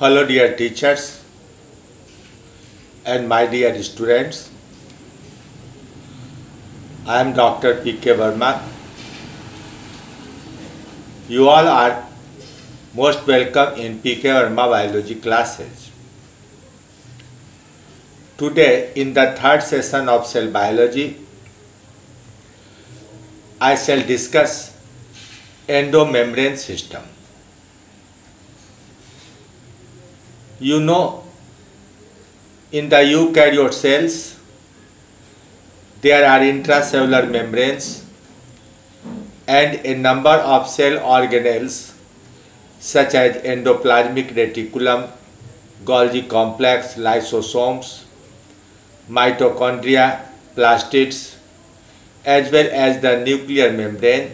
Hello dear teachers and my dear students. I am Dr. P.K. Verma. You all are most welcome in P.K. Verma biology classes. Today in the third session of cell biology, I shall discuss endomembrane system. You know, in the eukaryote cells, there are intracellular membranes and a number of cell organelles such as endoplasmic reticulum, Golgi complex, lysosomes, mitochondria, plastids, as well as the nuclear membrane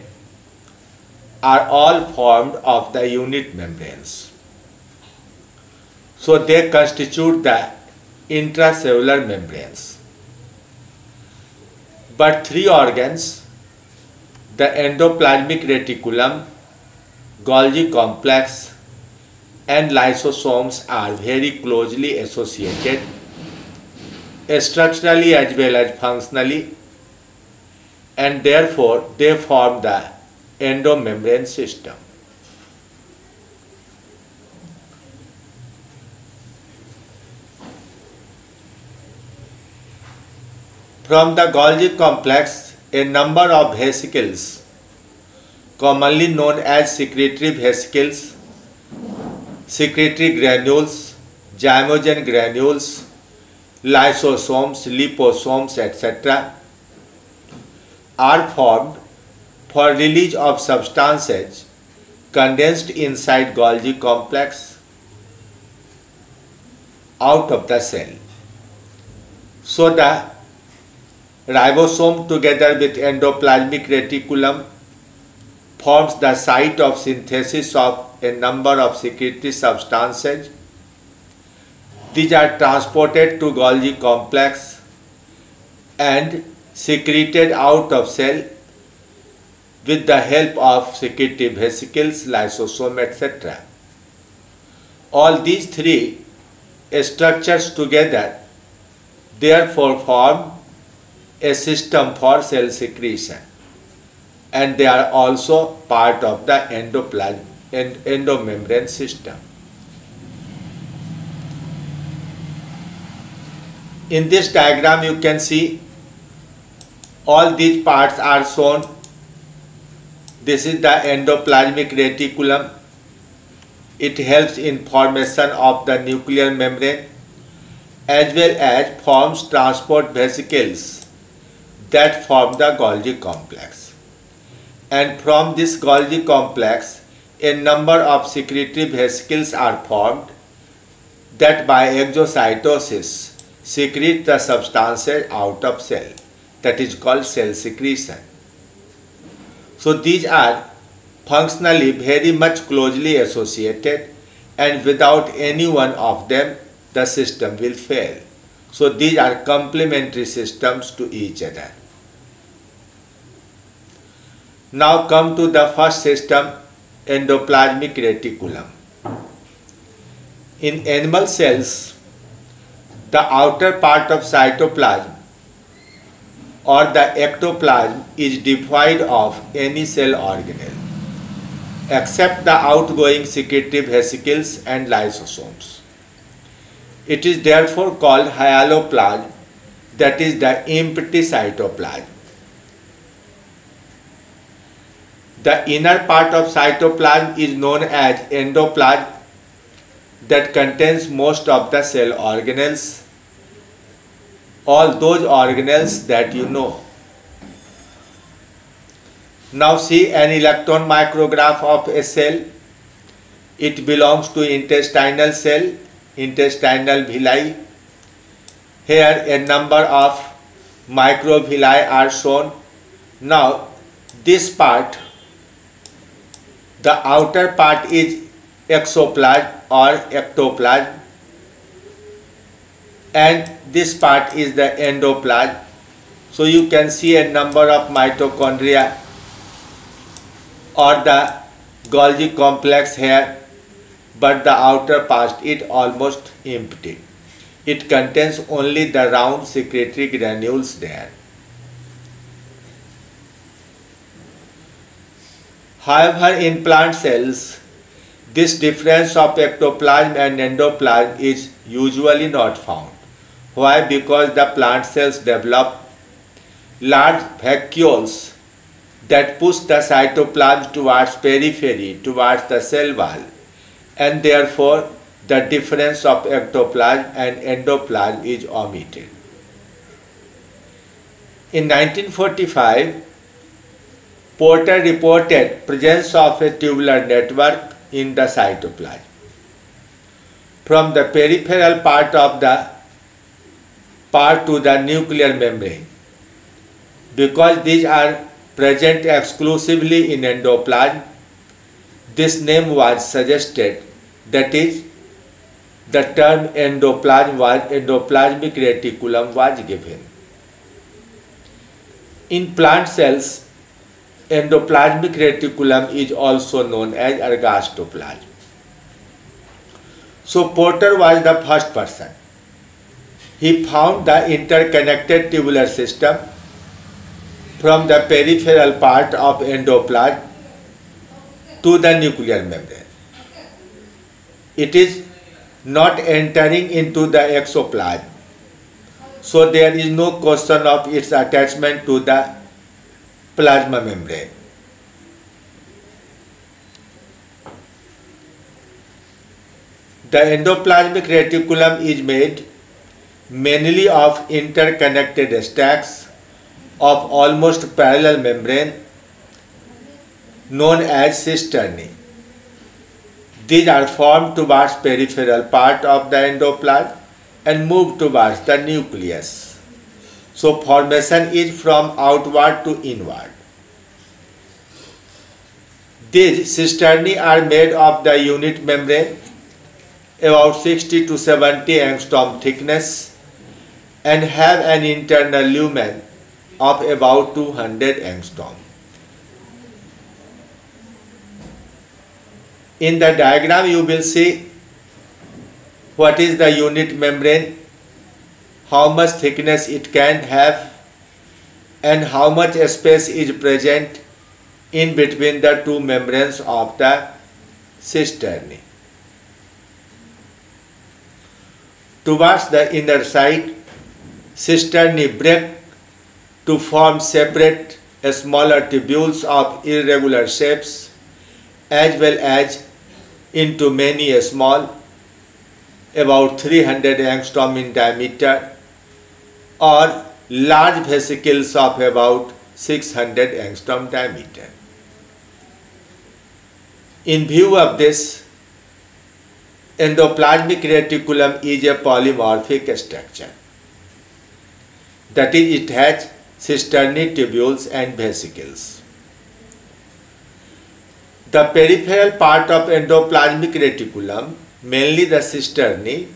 are all formed of the unit membranes. So they constitute the intracellular membranes. But three organs, the endoplasmic reticulum, Golgi complex and lysosomes are very closely associated structurally as well as functionally, and therefore they form the endomembrane system. From the Golgi complex, a number of vesicles, commonly known as secretory vesicles, secretory granules, zymogen granules, lysosomes, liposomes, etc., are formed for release of substances condensed inside Golgi complex out of the cell. So the ribosome together with endoplasmic reticulum forms the site of synthesis of a number of secretory substances. These are transported to Golgi complex and secreted out of cell with the help of secretory vesicles, lysosome, etc. All these three structures together therefore form a system for cell secretion, and they are also part of the endomembrane system. In this diagram you can see all these parts are shown. This is the endoplasmic reticulum. It helps in formation of the nuclear membrane as well as forms transport vesicles that form the Golgi complex. And from this Golgi complex, a number of secretory vesicles are formed that by exocytosis secrete the substances out of cell. That is called cell secretion. So these are functionally very much closely associated, and without any one of them the system will fail. So these are complementary systems to each other. Now come to the first system, endoplasmic reticulum. In animal cells, the outer part of cytoplasm or the ectoplasm is devoid of any cell organelle except the outgoing secretory vesicles and lysosomes. It is therefore called hyaloplasm, that is the empty cytoplasm. The inner part of cytoplasm is known as endoplasm, that contains most of the cell organelles, all those organelles that you know. Now see an electron micrograph of a cell. It belongs to intestinal cell, intestinal villi. Here a number of microvilli are shown. Now this part, the outer part is exoplasm or ectoplasm, and this part is the endoplasm. So you can see a number of mitochondria or the Golgi complex here, but the outer part is almost empty. It contains only the round secretory granules there. However, in plant cells, this difference of ectoplasm and endoplasm is usually not found. Why? Because the plant cells develop large vacuoles that push the cytoplasm towards periphery, towards the cell wall, and therefore the difference of ectoplasm and endoplasm is omitted. In 1945, Porter reported presence of a tubular network in the cytoplasm. From the peripheral part to the nuclear membrane. Because these are present exclusively in endoplasm, this name was suggested, that is, the term endoplasmic reticulum was given. In plant cells, endoplasmic reticulum is also known as ergastoplasm. So Porter was the first person. He found the interconnected tubular system from the peripheral part of endoplasm to the nuclear membrane. It is not entering into the exoplasm, so there is no question of its attachment to the plasma membrane. The endoplasmic reticulum is made mainly of interconnected stacks of almost parallel membrane known as cisternae. These are formed towards peripheral part of the endoplasm and move towards the nucleus. So formation is from outward to inward. These cisternae are made of the unit membrane about 60 to 70 angstrom thickness and have an internal lumen of about 200 angstrom. In the diagram you will see what is the unit membrane, how much thickness it can have, and how much space is present in between the two membranes of the cisternae. Towards the inner side, cisternae break to form separate smaller tubules of irregular shapes, as well as into many small, about 300 angstrom in diameter, or large vesicles of about 600 angstrom diameter. In view of this, endoplasmic reticulum is a polymorphic structure. That is, it has cisternae tubules and vesicles. The peripheral part of endoplasmic reticulum, mainly the cisternae,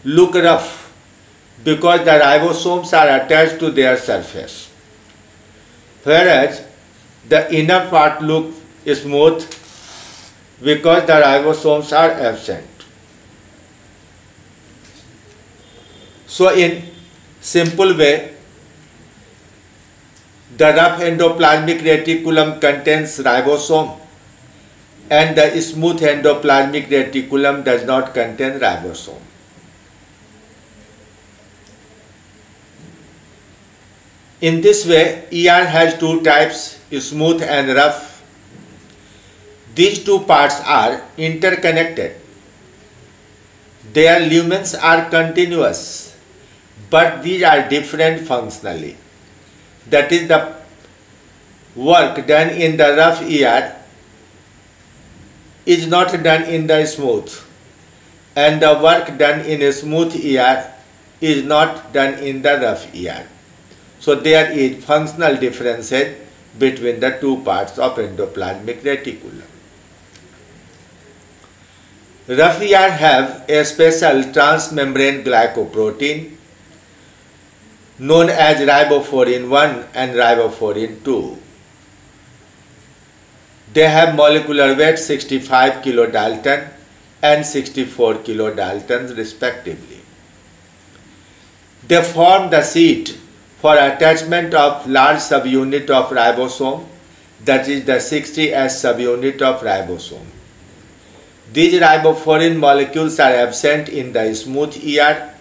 look rough because the ribosomes are attached to their surface, whereas the inner part looks smooth because the ribosomes are absent. So in simple way, the rough endoplasmic reticulum contains ribosome and the smooth endoplasmic reticulum does not contain ribosome. In this way, ER has two types, smooth and rough. These two parts are interconnected. Their lumens are continuous, but these are different functionally. That is, the work done in the rough ER is not done in the smooth, and the work done in a smooth ER is not done in the rough ER. So there is functional differences between the two parts of endoplasmic reticulum. Rough ER have a special transmembrane glycoprotein known as riboforin 1 and riboforin 2. They have molecular weight 65 kilodalton and 64 kilodaltons respectively. They form the seat for attachment of large subunit of ribosome, that is the 60S subunit of ribosome. These ribofourin molecules are absent in the smooth ER,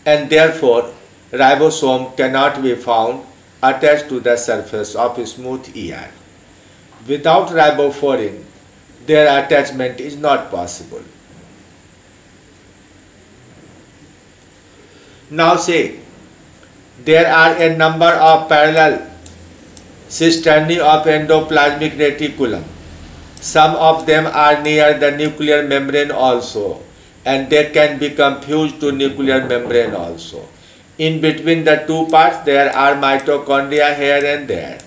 and therefore ribosome cannot be found attached to the surface of smooth ER. Without ribofourin, their attachment is not possible. Now say, there are a number of parallel cisternae of endoplasmic reticulum. Some of them are near the nuclear membrane also, and they can be confused to nuclear membrane also. In between the two parts, there are mitochondria here and there.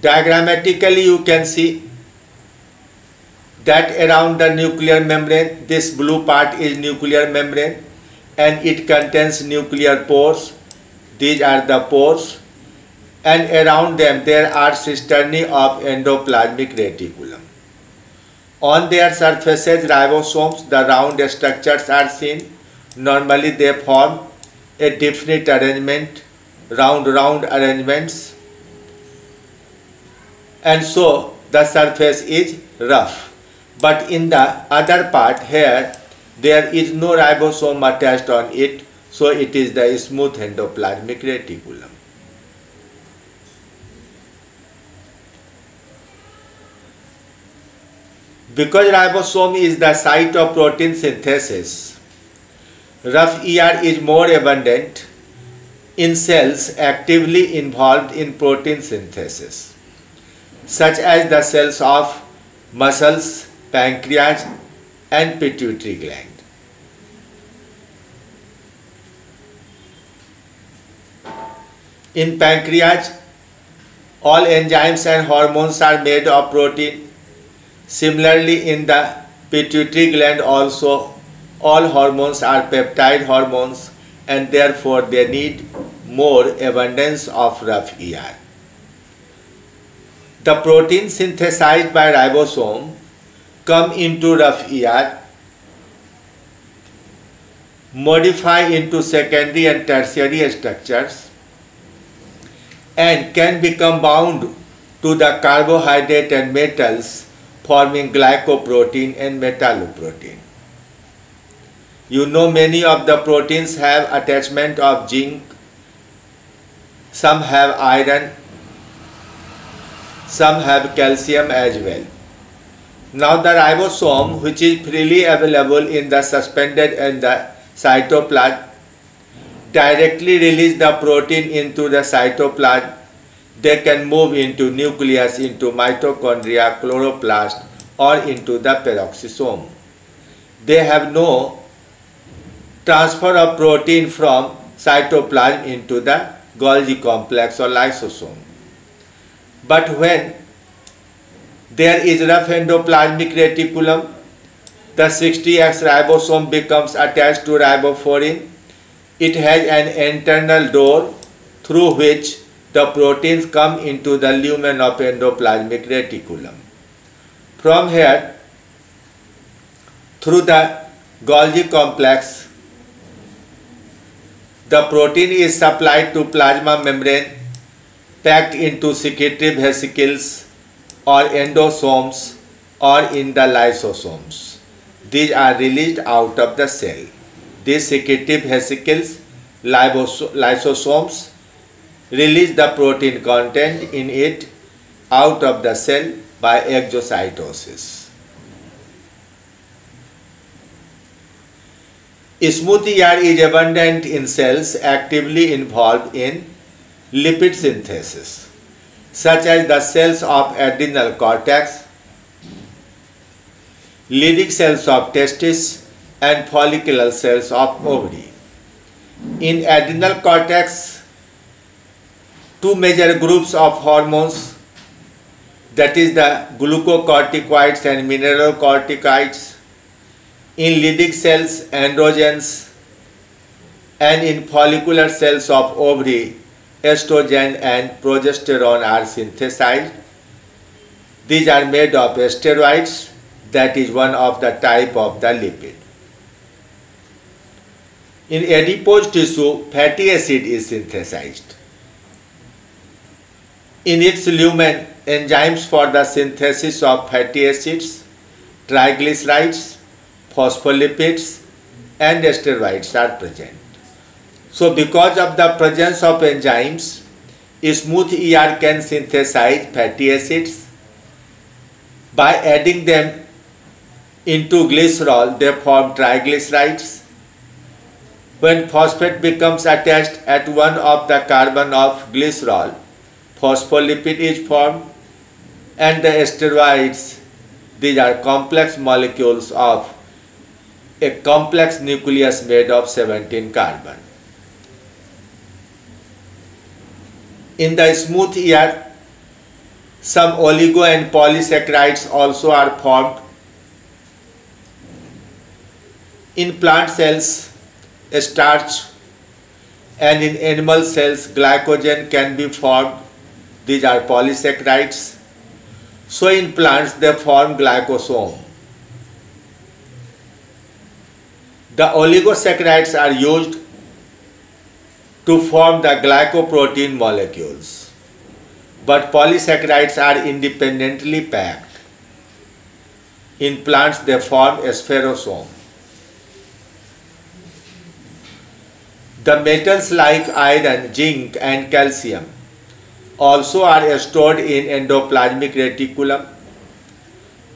Diagrammatically, you can see that around the nuclear membrane, this blue part is nuclear membrane, and it contains nuclear pores. These are the pores, and around them there are cisternae of endoplasmic reticulum. On their surfaces, ribosomes, the round structures are seen. Normally they form a definite arrangement, round arrangements, and so the surface is rough. But in the other part here, there is no ribosome attached on it, so it is the smooth endoplasmic reticulum. Because ribosome is the site of protein synthesis, rough ER is more abundant in cells actively involved in protein synthesis, such as the cells of muscles, pancreas, and pituitary gland. In pancreas, all enzymes and hormones are made of protein. Similarly, in the pituitary gland also, all hormones are peptide hormones, and therefore they need more abundance of rough ER. The protein synthesized by ribosome come into rough ER, modify into secondary and tertiary structures, and can become bound to the carbohydrate and metals, forming glycoprotein and metalloprotein. You know, many of the proteins have attachment of zinc, some have iron, some have calcium as well. Now the ribosome, which is freely available in the suspended and the cytoplasm, directly release the protein into the cytoplasm. They can move into nucleus, into mitochondria, chloroplast, or into the peroxisome. They have no transfer of protein from cytoplasm into the Golgi complex or lysosome. But when there is rough endoplasmic reticulum, the 60X ribosome becomes attached to ribofourin. It has an internal door through which the proteins come into the lumen of endoplasmic reticulum. From here, through the Golgi complex, the protein is supplied to plasma membrane, packed into secretory vesicles or endosomes or in the lysosomes. These are released out of the cell. These secretory vesicles, lysosomes, release the protein content in it out of the cell by exocytosis. Smooth ER is abundant in cells actively involved in lipid synthesis, such as the cells of adrenal cortex, Leydig cells of testis, and follicular cells of ovary. In adrenal cortex, two major groups of hormones, that is the glucocorticoids and mineralocorticoids. In Leydig cells, androgens, and in follicular cells of ovary, estrogen and progesterone are synthesized. These are made of steroids, that is one of the type of the lipid. In adipose tissue, fatty acid is synthesized. In its lumen, enzymes for the synthesis of fatty acids, triglycerides, phospholipids, and steroids are present. So because of the presence of enzymes, smooth ER can synthesize fatty acids. By adding them into glycerol, they form triglycerides. When phosphate becomes attached at one of the carbon of glycerol, phospholipid is formed, and the steroids, these are complex molecules of a complex nucleus made of 17 carbon. In the smooth ER, some oligo and polysaccharides also are formed. In plant cells, starch, and in animal cells, glycogen can be formed. These are polysaccharides. So in plants, they form glycosome. The oligosaccharides are used to form the glycoprotein molecules, but polysaccharides are independently packed. In plants, they form a spherosome. The metals like iron, zinc, and calcium also are stored in endoplasmic reticulum.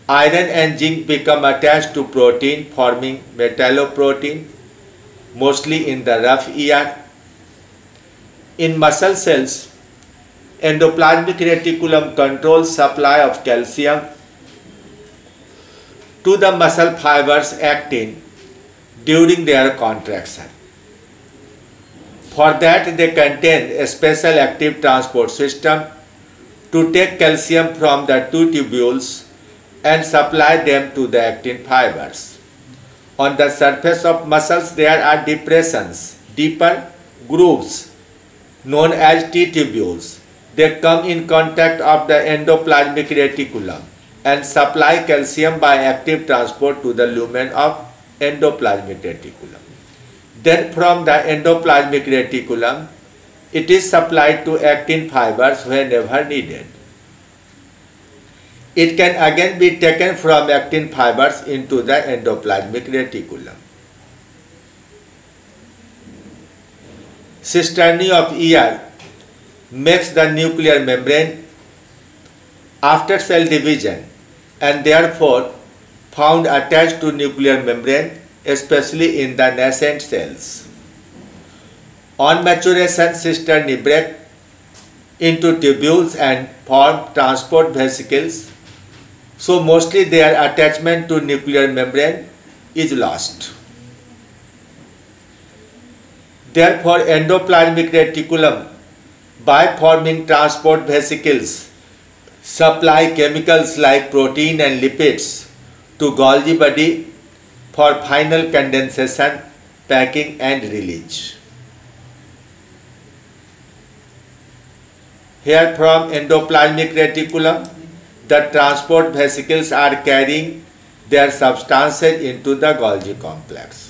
Iron and zinc become attached to protein, forming metalloprotein, mostly in the rough ER. In muscle cells, endoplasmic reticulum controls supply of calcium to the muscle fibers actin during their contraction. For that, they contain a special active transport system to take calcium from the two tubules and supply them to the actin fibers. On the surface of muscles, there are depressions, deeper grooves known as T-tubules. They come in contact of the endoplasmic reticulum and supply calcium by active transport to the lumen of endoplasmic reticulum. Then from the endoplasmic reticulum, it is supplied to actin fibers whenever needed. It can again be taken from actin fibers into the endoplasmic reticulum. Cisternae of ER makes the nuclear membrane after cell division and therefore found attached to nuclear membrane, especially in the nascent cells. On maturation, cisternae break into tubules and form transport vesicles, so mostly their attachment to nuclear membrane is lost. Therefore, endoplasmic reticulum, by forming transport vesicles, supply chemicals like protein and lipids to Golgi body for final condensation, packing and release. Here from endoplasmic reticulum, the transport vesicles are carrying their substances into the Golgi complex.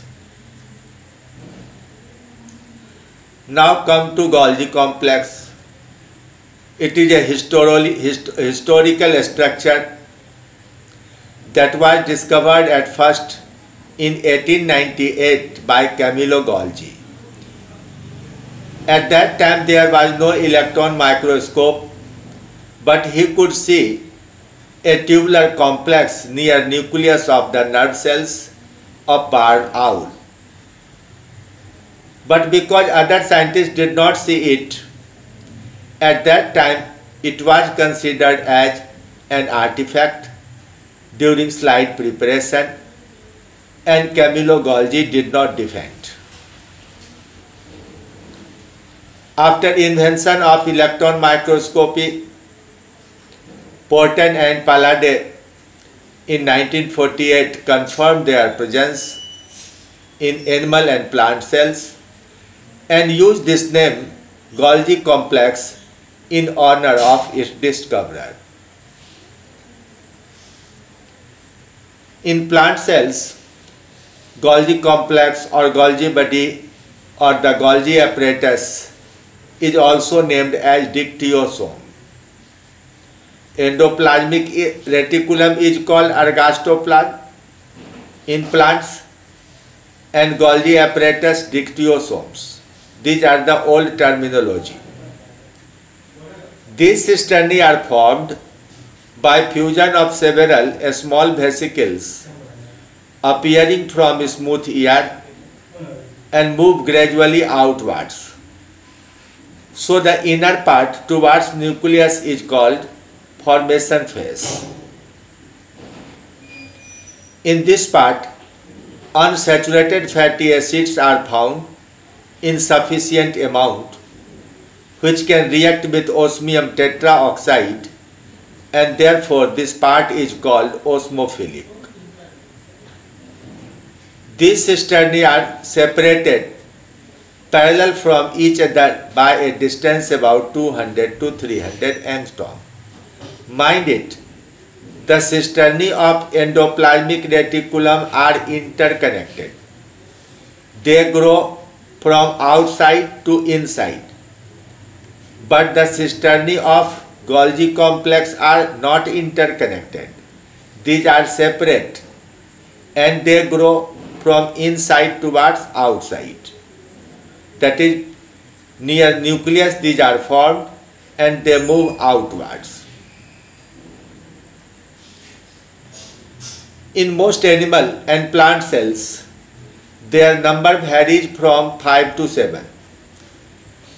Now come to Golgi complex. It is a historical structure that was discovered at first in 1898 by Camillo Golgi. At that time there was no electron microscope, but he could see a tubular complex near nucleus of the nerve cells of barred owl. But because other scientists did not see it, at that time it was considered as an artifact during slide preparation, and Camillo Golgi did not defend. After invention of electron microscopy, Porten and Pallade in 1948 confirmed their presence in animal and plant cells and used this name Golgi complex in honor of its discoverer. In plant cells, Golgi complex or Golgi body or the Golgi apparatus is also named as dictyosome. Endoplasmic reticulum is called ergastoplasm in plants and Golgi apparatus dictyosomes. These are the old terminology. These cisternae are formed by fusion of several small vesicles appearing from smooth ear and move gradually outwards. So the inner part towards nucleus is called formation phase. In this part, unsaturated fatty acids are found in sufficient amount, which can react with osmium tetraoxide, and therefore this part is called osmophilic. These cisternae are separated parallel from each other by a distance about 200 to 300 angstrom. Mind it, the cisternae of endoplasmic reticulum are interconnected. They grow from outside to inside. But the cisternae of Golgi complex are not interconnected. These are separate and they grow from inside towards outside. That is, near nucleus these are formed and they move outwards. In most animal and plant cells, their number varies from 5 to 7.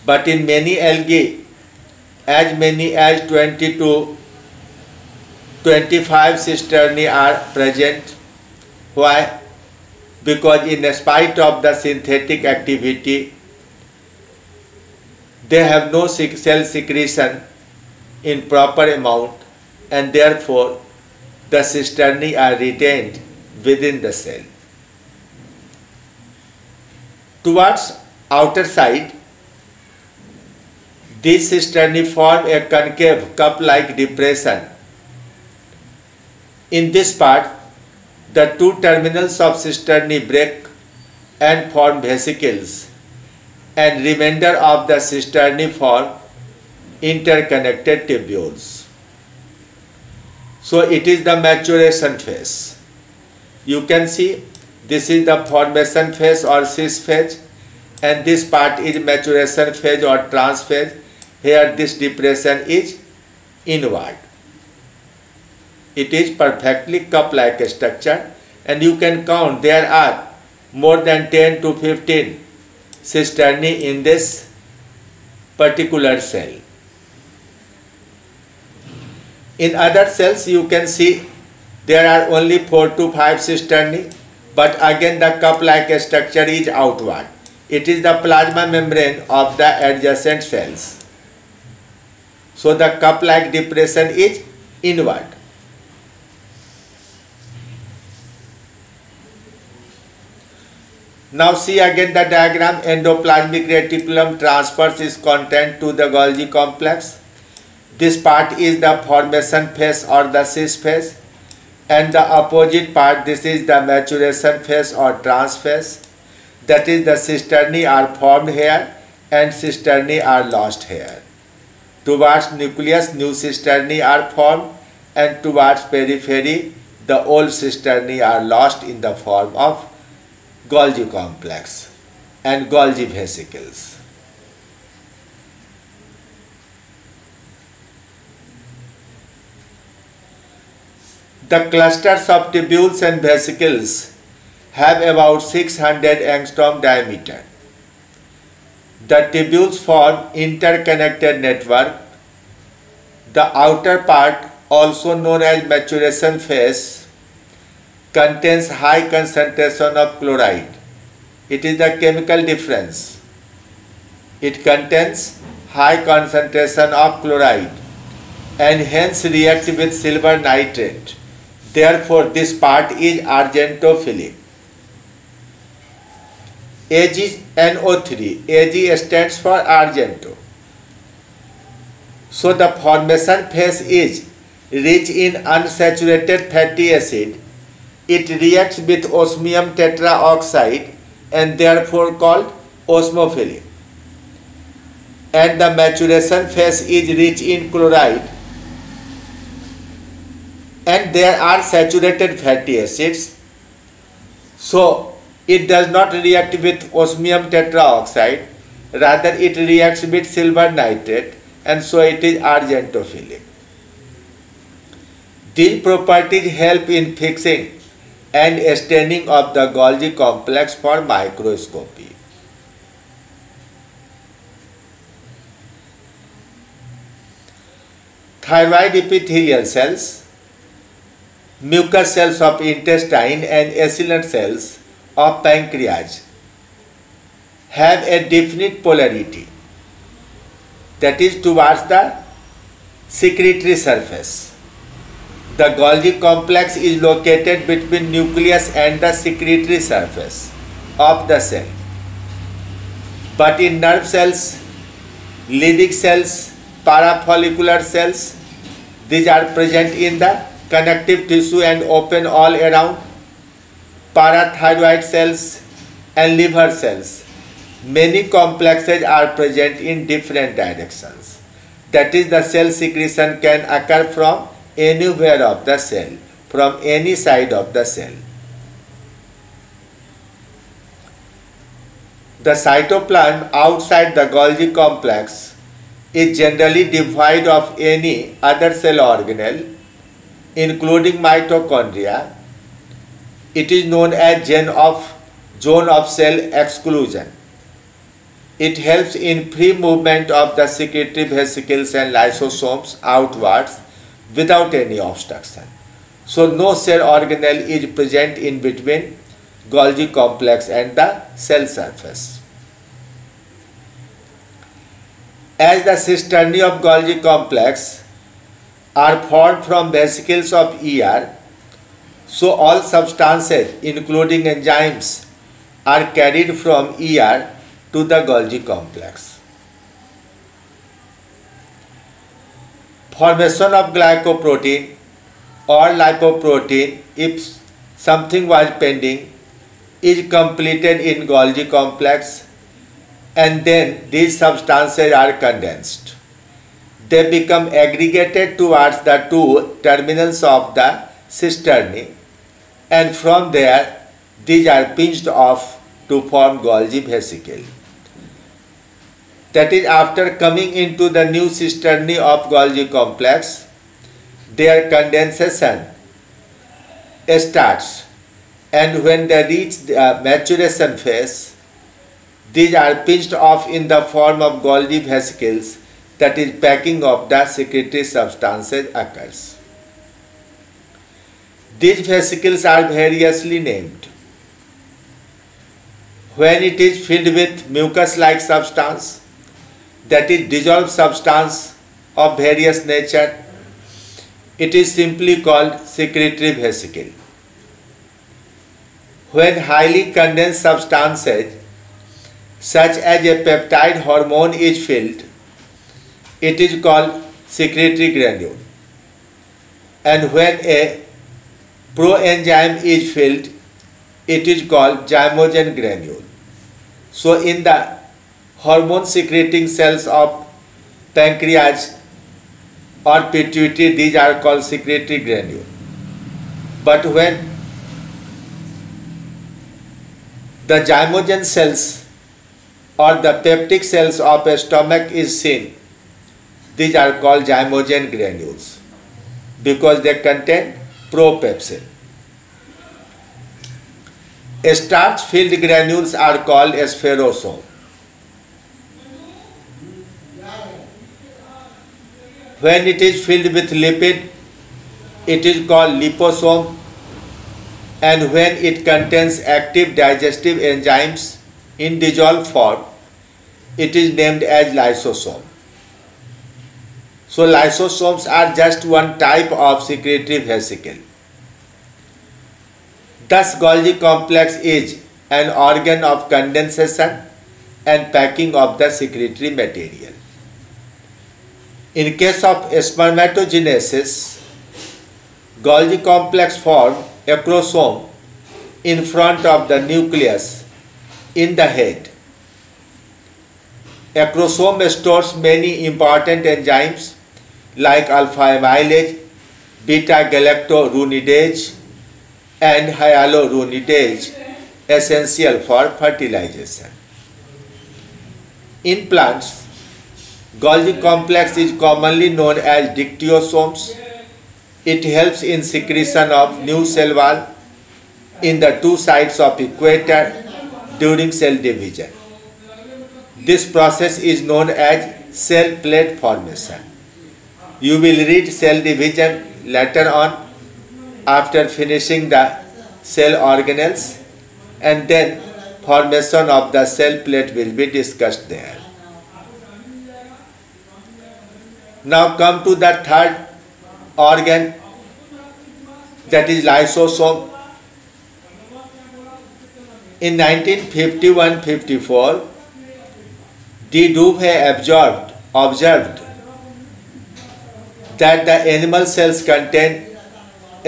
But in many algae, as many as 20 to 25 cisternae are present. Why? Because in spite of the synthetic activity, they have no cell secretion in proper amount and therefore the cisternae are retained within the cell. Towards outer side, these cisternae form a concave cup-like depression. In this part, the two terminals of cisternae break and form vesicles, and remainder of the cisternae form interconnected tubules. So it is the maturation phase. You can see this is the formation phase or cis phase, and this part is maturation phase or trans phase. Here this depression is inward. It is perfectly cup-like structure, and you can count there are more than 10 to 15 cisternae in this particular cell. In other cells you can see there are only 4 to 5 cisternae, but again the cup-like structure is outward. It is the plasma membrane of the adjacent cells. So the cup-like depression is inward. Now see again the diagram. Endoplasmic reticulum transfers its content to the Golgi complex. This part is the formation phase or the cis phase, and the opposite part, this is the maturation phase or trans phase. That is, the cisternae are formed here and cisternae are lost here. Towards nucleus, new cisternae are formed, and towards periphery, the old cisternae are lost in the form of Golgi complex and Golgi vesicles. The clusters of tubules and vesicles have about 600 angstrom diameter. The tubules form interconnected network. The outer part, also known as maturation phase, contains high concentration of chloride. It is the chemical difference. It contains high concentration of chloride and hence react with silver nitrate. Therefore, this part is argentophilic. AgNO3. Ag stands for argento. So the formation phase is rich in unsaturated fatty acid. It reacts with osmium tetraoxide and therefore called osmophilic. And the maturation phase is rich in chloride, and there are saturated fatty acids. So it does not react with osmium tetraoxide, rather it reacts with silver nitrate, and so it is argentophilic. These properties help in fixing and staining of the Golgi complex for microscopy. Thyroid epithelial cells, mucous cells of intestine and acinar cells of pancreas have a definite polarity, that is towards the secretory surface. The Golgi complex is located between nucleus and the secretory surface of the cell. But in nerve cells, lymphatic cells, parafollicular cells, these are present in the connective tissue and open all around. Parathyroid cells and liver cells, many complexes are present in different directions. That is, the cell secretion can occur from anywhere of the cell, from any side of the cell. The cytoplasm outside the Golgi complex is generally devoid of any other cell organelle, including mitochondria. It is known as zone of cell exclusion. It helps in free movement of the secretory vesicles and lysosomes outwards without any obstruction. So no cell organelle is present in between Golgi complex and the cell surface. As the cisternae of Golgi complex are formed from vesicles of ER, so all substances including enzymes are carried from ER to the Golgi complex. Formation of glycoprotein or lipoprotein, if something was pending, is completed in Golgi complex, and then these substances are condensed. They become aggregated towards the two terminals of the cisternae, and from there these are pinched off to form Golgi vesicle. That is, after coming into the new cisternae of Golgi complex, their condensation starts, and when they reach the maturation phase, these are pinched off in the form of Golgi vesicles, that is, packing of the secretory substances occurs. These vesicles are variously named. When it is filled with mucus-like substance, that is dissolved substance of various nature, it is simply called secretory vesicle. When highly condensed substances such as a peptide hormone is filled, it is called secretory granule. And when a proenzyme is filled, it is called zymogen granule. So in the hormone secreting cells of pancreas or pituitary, these are called secretory granule. But when the zymogen cells or the peptic cells of a stomach is seen, these are called zymogen granules because they contain propepsin. Starch-filled granules are called spherosome. When it is filled with lipid, it is called liposome, and when it contains active digestive enzymes in dissolved form, it is named as lysosome. So lysosomes are just one type of secretory vesicle. Thus Golgi complex is an organ of condensation and packing of the secretory material. In case of spermatogenesis, Golgi complex form acrosome in front of the nucleus in the head. Acrosome stores many important enzymes like alpha amylase, beta galactorunidase, and hyaluronidase, essential for fertilization. In plants, Golgi complex is commonly known as dictyosomes. It helps in secretion of new cell wall in the two sides of equator during cell division. This process is known as cell plate formation. You will read cell division later on after finishing the cell organelles, and then formation of the cell plate will be discussed there. Now come to the third organ, that is lysosome. In 1951-54, de Duve observed that the animal cells contain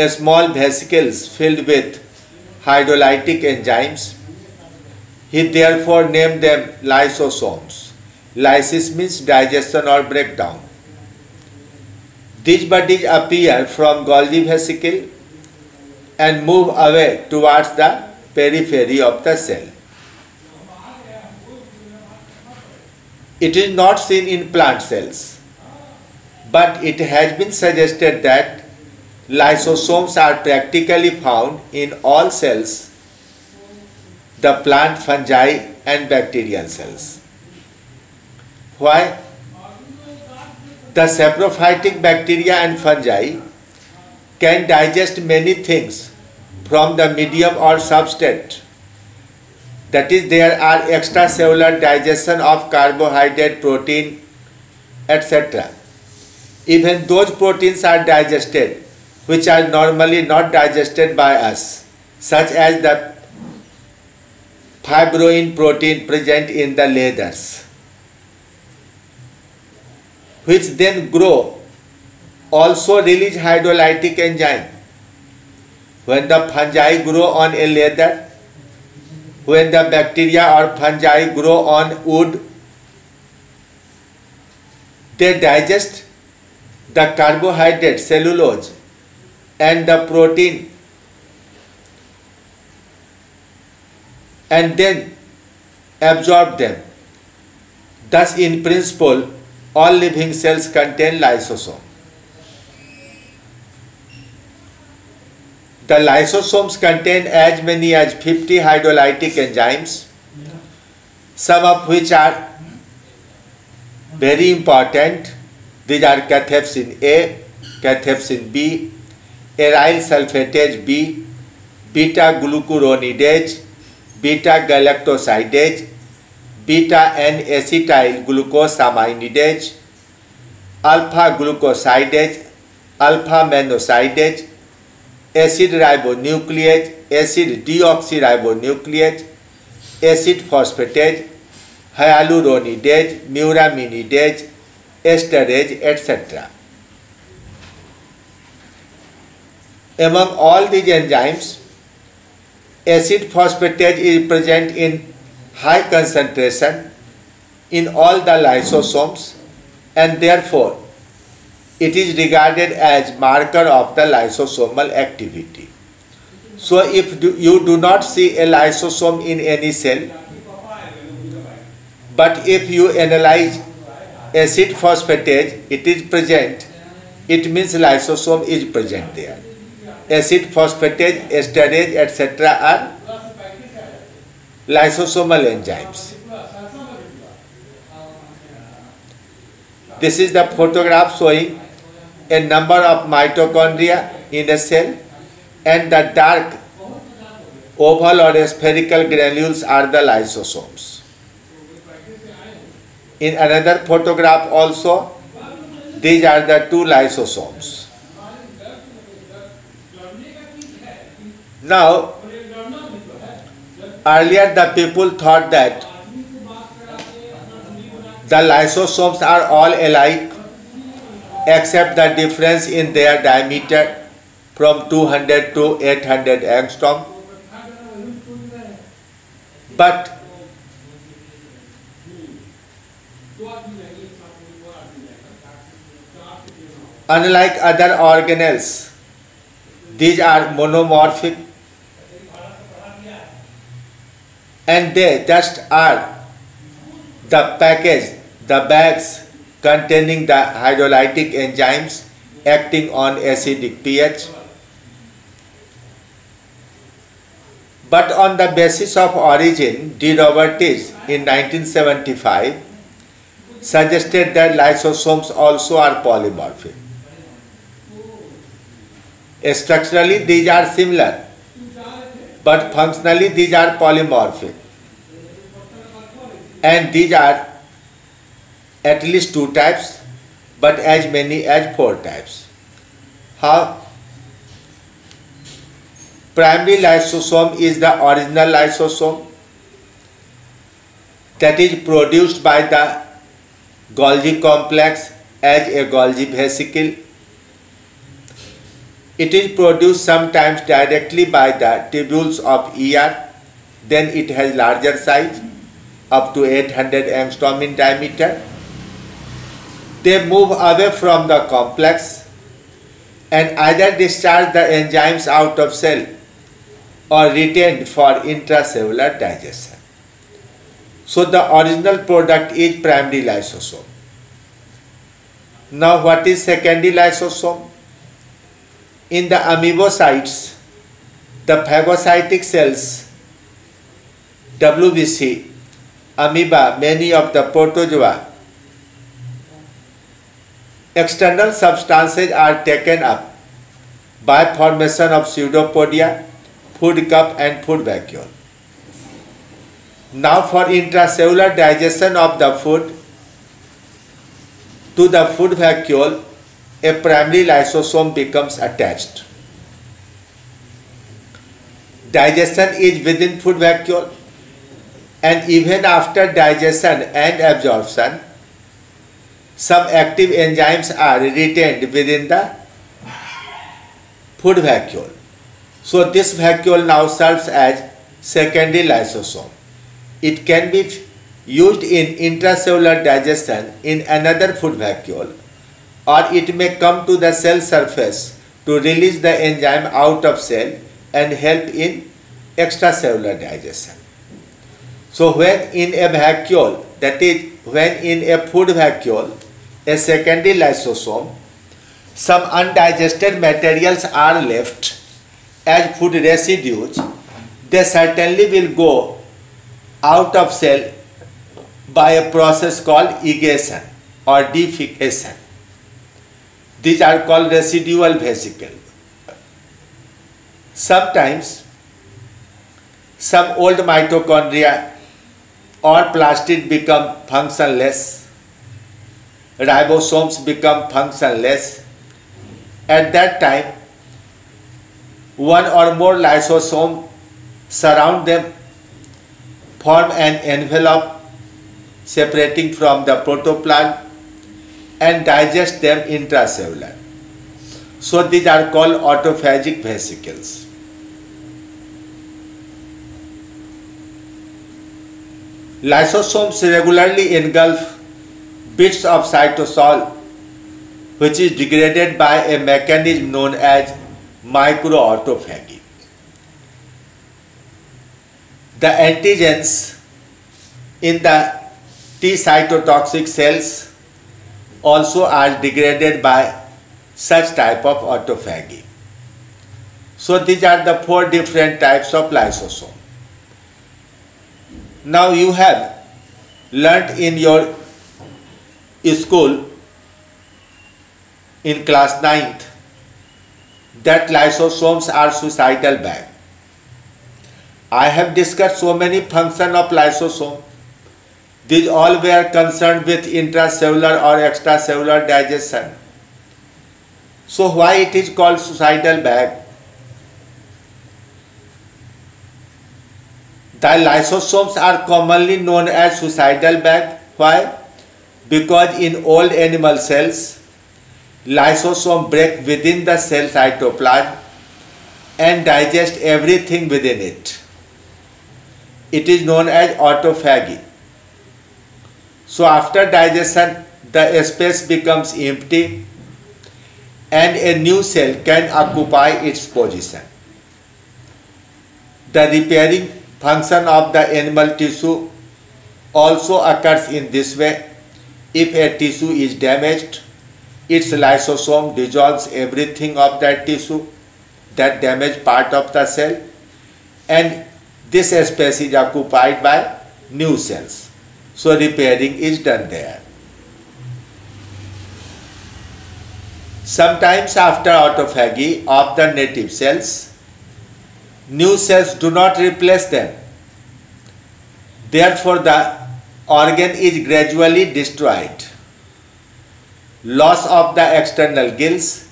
small vesicles filled with hydrolytic enzymes. He therefore named them lysosomes. Lysis means digestion or breakdown. These bodies appear from Golgi vesicle and move away towards the periphery of the cell. It is not seen in plant cells, but it has been suggested that lysosomes are practically found in all cells, the plant, fungi, and bacterial cells. Why? The saprophytic bacteria and fungi can digest many things from the medium or substrate. That is, there are extracellular digestion of carbohydrate, protein, etc. Even those proteins are digested which are normally not digested by us, such as the fibroin protein present in the leathers, which then grow, also release hydrolytic enzyme. When the fungi grow on a leather, when the bacteria or fungi grow on wood, they digest the carbohydrate, cellulose, and the protein, and then absorb them. Thus, in principle, all living cells contain lysosome. The lysosomes contain as many as 50 hydrolytic enzymes, some of which are very important. These are cathepsin A, cathepsin B, aryl sulfatase B, beta glucuronidase, beta galactosidase, beta N-acetyl glucosaminidase, alpha glucosidase, alpha mannose, acid ribonuclease, acid deoxyribonuclease, acid phosphatase, hyaluronidase, muraminidase, esterase, etc. Among all these enzymes, acid phosphatase is present in high concentration in all the lysosomes, and therefore it is regarded as marker of the lysosomal activity. So if you do not see a lysosome in any cell, but if you analyze acid phosphatase, it is present, it means lysosome is present there. Acid phosphatase, esterase, etc. are lysosomal enzymes. This is the photograph showing a number of mitochondria in a cell, and the dark oval or spherical granules are the lysosomes. In another photograph also, these are the two lysosomes. Now, earlier the people thought that the lysosomes are all alike except the difference in their diameter from 200 to 800 angstrom. But unlike other organelles, these are monomorphic and they just are the package, the bags containing the hydrolytic enzymes acting on acidic pH. But on the basis of origin, de Robertis in 1975 suggested that lysosomes also are polymorphic. Structurally, these are similar, but functionally, these are polymorphic. And these are at least 2 types, but as many as 4 types. How? Primary lysosome is the original lysosome that is produced by the Golgi complex as a Golgi vesicle. It is produced sometimes directly by the tubules of ER, then it has larger size, up to 800 angstrom in diameter. They move away from the complex and either discharge the enzymes out of cell or retained for intracellular digestion. So the original product is primary lysosome. Now what is secondary lysosome? In the amoebocytes, the phagocytic cells, WBC, amoeba, many of the protozoa, external substances are taken up by formation of pseudopodia, food cup and food vacuole. Now for intracellular digestion of the food to the food vacuole, a primary lysosome becomes attached. Digestion is within food vacuole, and even after digestion and absorption, some active enzymes are retained within the food vacuole. So this vacuole now serves as secondary lysosome. It can be used in intracellular digestion in another food vacuole, or it may come to the cell surface to release the enzyme out of cell and help in extracellular digestion. So when in a vacuole, that is when in a food vacuole, a secondary lysosome, some undigested materials are left as food residues, they certainly will go out of cell by a process called egation or defecation. These are called residual vesicles. Sometimes some old mitochondria or plastid become functionless, ribosomes become functionless. At that time, one or more lysosomes surround them, form an envelope separating from the protoplasm and digest them intracellular. So these are called autophagic vesicles. Lysosomes regularly engulf bits of cytosol, which is degraded by a mechanism known as microautophagy. The antigens in the T cytotoxic cells also are degraded by such type of autophagy. So these are the 4 different types of lysosome. Now you have learnt in your school in class 9th that lysosomes are suicidal bag. I have discussed so many functions of lysosome. These all were concerned with intracellular or extracellular digestion. So why it is called suicidal bag? The lysosomes are commonly known as suicidal bag. Why? Because in old animal cells, lysosome break within the cell cytoplasm and digest everything within it. It is known as autophagy. So after digestion, the space becomes empty and a new cell can occupy its position. The repairing function of the animal tissue also occurs in this way. If a tissue is damaged, its lysosome dissolves everything of that tissue, that damaged part of the cell, and this space is occupied by new cells. So repairing is done there. Sometimes after autophagy of the native cells, new cells do not replace them. Therefore, the organ is gradually destroyed. Loss of the external gills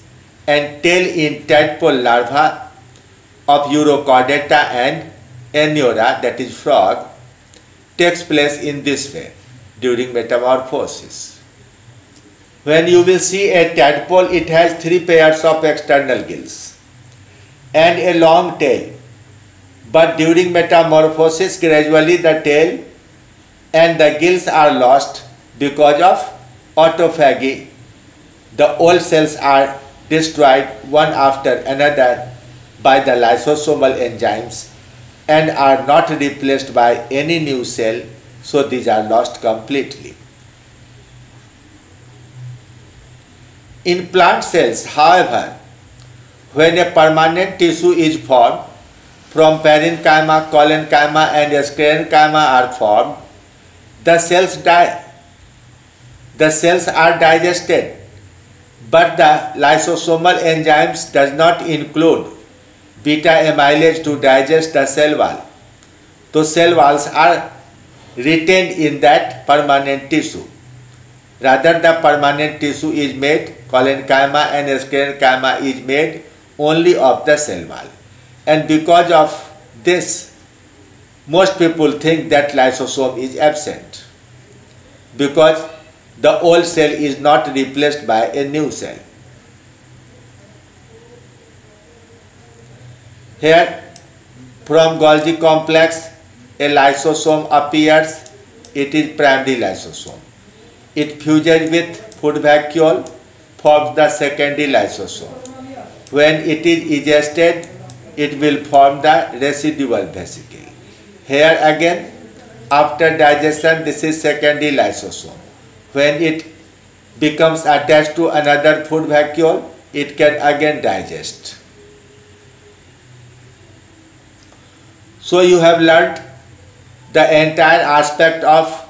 and tail in tadpole larvae of Urochordata and Aniora, that is frog, takes place in this way during metamorphosis. When you will see a tadpole, it has 3 pairs of external gills and a long tail. But during metamorphosis, gradually the tail and the gills are lost because of autophagy. The old cells are destroyed one after another by the lysosomal enzymes and are not replaced by any new cell, so these are lost completely. In plant cells, however, when a permanent tissue is formed, from parenchyma, collenchyma and sclerenchyma are formed, the cells die. The cells are digested, but the lysosomal enzymes does not include beta amylase to digest the cell wall. Those cell walls are retained in that permanent tissue. Rather, the permanent tissue is made, collenchyma and sclerenchyma is made only of the cell wall. And because of this, most people think that lysosome is absent because the old cell is not replaced by a new cell. Here, from Golgi complex, a lysosome appears. It is primary lysosome. It fuses with food vacuole, forms the secondary lysosome. When it is egested, it will form the residual vesicle. Here again, after digestion, this is secondary lysosome. When it becomes attached to another food vacuole, it can again digest. So you have learned the entire aspect of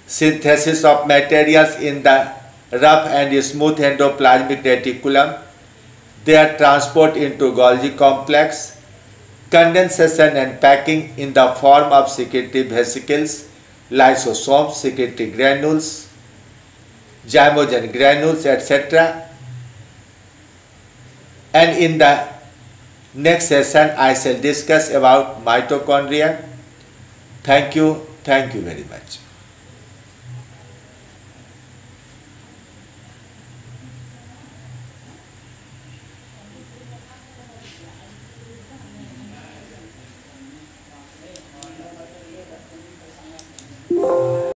synthesis of materials in the rough and smooth endoplasmic reticulum, their transport into Golgi complex, condensation and packing in the form of secretory vesicles, lysosomes, secretory granules, zymogen granules, etc. And in the next session, I shall discuss about mitochondria. Thank you very much.